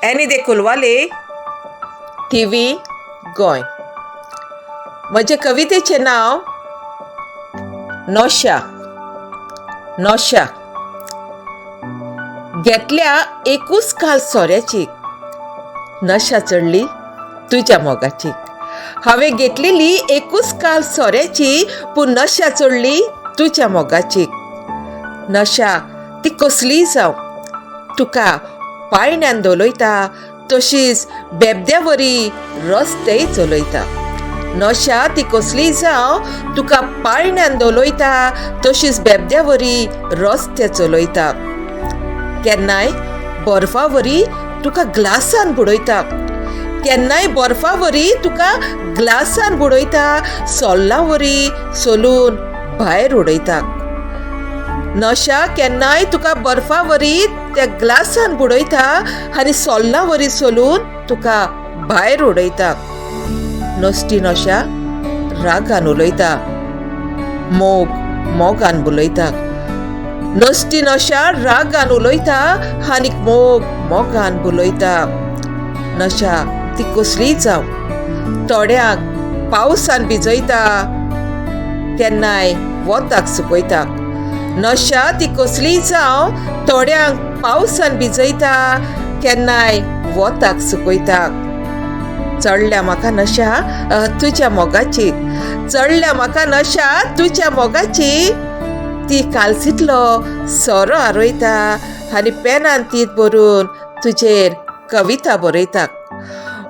Any दे कुलवाले TV Goa. म्हजे कवितेचें नांव नोशा. घेतल्या एकूच काल सोऱ्याची नशा चडली तुज्या मोगाची. हांवें घेतलेली एकूच काल सोऱ्याची पूण नशा चडली तुज्या मोगाची. नशा ती कसलीय जावं तुका पाळण्यान दोलयता तशीच बेबद्या वरी रस्तेय चलयता. नशा ती कसलीय जावं तुका पाळण्यान दोलयता तशीच बेबद्या वरी रस्ते चलयता. केन्नाय बर्फा वरी तुका ग्लासान बुडयता. केन्नाय बर्फा वरी तुका ग्लासान बुडयता. सोल्ला वरी सोलून भायर उडयता. नशा केन्नाय तुका बर्फा वरी त्या ग्लासान बुडयता आनी सोल्ला वरी सोलून तुका भायर उडयता. नसटी नशा रागान उलयता, मोगान बुलयता. नसटी नशा रागान उलयता आनीक मोगान बुलयता. नशा ती कसलीय जावं थोड्यांक पावसान भिजयता केन्नाय वताक सुकयता. नशा ती कसलीय जावं थोड्यांक पावसान भिजयता केन्नाय वताक सुकयता. चडल्या म्हाका नशा तुज्या मोगाची. चडल्या म्हाका नशा तुज्या मोगाची. ती कालसीतलो सोरो आरोयता आनी पेनान तीत बरोवन तुजेर कविता बरयता.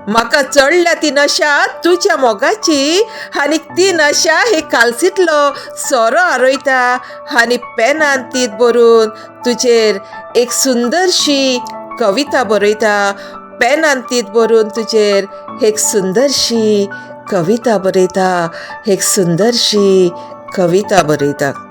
म्हाका चडल्या ती नशा तुज्या मोगाची आनी ती नशा हे कालसीतलो सोरो आरोयता आनी पेनान तीत बरोवन तुजेर एक सुंदरशी कविता बरयता. पेनान तीत बरोवन तुजेर एक सुंदरशी कविता बरयता. एक सुंदरशी कविता बरयता.